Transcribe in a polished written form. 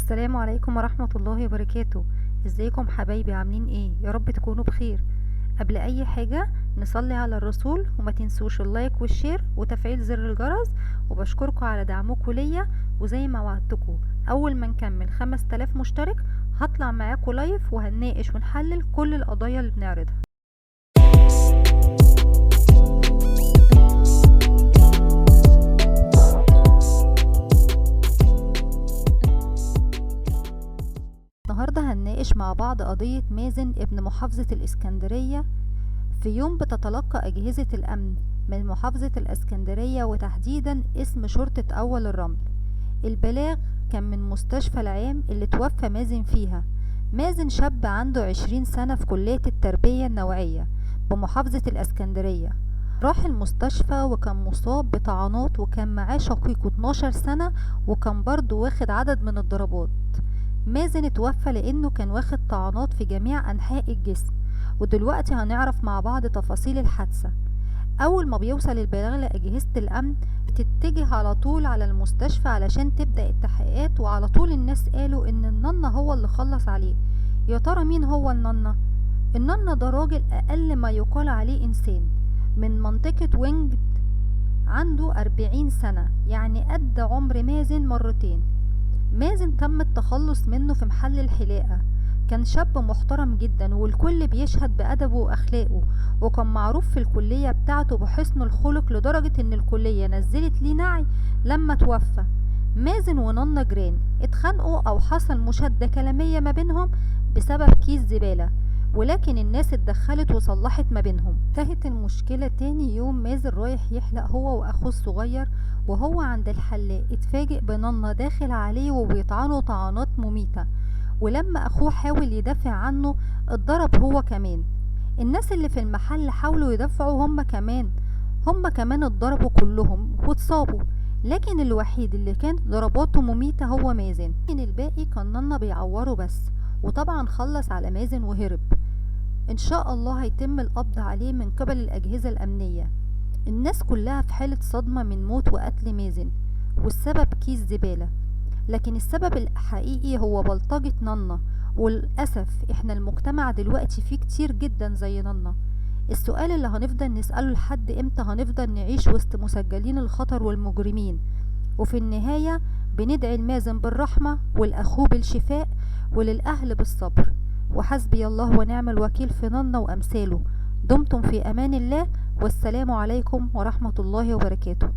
السلام عليكم ورحمة الله وبركاته. ازيكم حبايبي؟ عاملين ايه؟ يا رب تكونوا بخير. قبل اي حاجة نصلي على الرسول، وما تنسوش اللايك والشير وتفعيل زر الجرس. وبشكركم على دعمكم ليا، وزي ما وعدتكم اول ما نكمل 5000 مشترك هطلع معاكم لايف وهنناقش ونحلل كل القضايا اللي بنعرضها. النهاردة هنناقش مع بعض قضية مازن ابن محافظة الإسكندرية. في يوم بتتلقى أجهزة الأمن من محافظة الإسكندرية وتحديدا اسم شرطة أول الرمل البلاغ كان من مستشفى العام اللي توفى مازن فيها. مازن شاب عنده 20 سنة في كلية التربية النوعية بمحافظة الإسكندرية. راح المستشفى وكان مصاب بطعنات، وكان معاه شقيقه 12 سنة وكان برضه واخد عدد من الضربات. مازن اتوفى لأنه كان واخد طعنات في جميع أنحاء الجسم، ودلوقتي هنعرف مع بعض تفاصيل الحادثة. أول ما بيوصل البلاغ لأجهزة الأمن بتتجه على طول على المستشفى علشان تبدأ التحقيقات، وعلى طول الناس قالوا إن الننة هو اللي خلص عليه. يا ترى مين هو الننة؟ الننة ده راجل أقل ما يقال عليه إنسان من منطقة وينج، عنده 40 سنة، يعني قد عمر مازن مرتين. مازن تم التخلص منه في محل الحلاقة. كان شاب محترم جدا والكل بيشهد بأدبه وأخلاقه، وكان معروف في الكلية بتاعته بحسن الخلق لدرجة ان الكلية نزلت ليه نعي لما توفى. مازن ونانا جيران اتخانقوا او حصل مشادة كلامية ما بينهم بسبب كيس زبالة، ولكن الناس اتدخلت وصلحت ما بينهم. انتهت المشكلة تاني يوم مازن رايح يحلق هو واخوه الصغير، وهو عند الحلاق اتفاجئ بنانا داخل عليه وبيطعنه طعنات مميتة، ولما اخوه حاول يدافع عنه اتضرب هو كمان. الناس اللي في المحل حاولوا يدافعوا هم كمان اتضربوا كلهم واتصابوا، لكن الوحيد اللي كانت ضرباته مميتة هو مازن، لكن الباقي كان نانا بيعوره بس. وطبعا خلص على مازن وهرب. ان شاء الله هيتم القبض عليه من قبل الاجهزة الامنية. الناس كلها في حالة صدمة من موت وقتل مازن، والسبب كيس زبالة، لكن السبب الحقيقي هو بلطجة نانا. وللأسف احنا المجتمع دلوقتي فيه كتير جدا زي نانا. السؤال اللي هنفضل نسأله لحد امتى هنفضل نعيش وسط مسجلين الخطر والمجرمين؟ وفي النهاية بندعي المازن بالرحمة والأخوه بالشفاء وللأهل بالصبر. وحسبي الله ونعم الوكيل في نانا وأمثاله. دمتم في أمان الله، والسلام عليكم ورحمة الله وبركاته.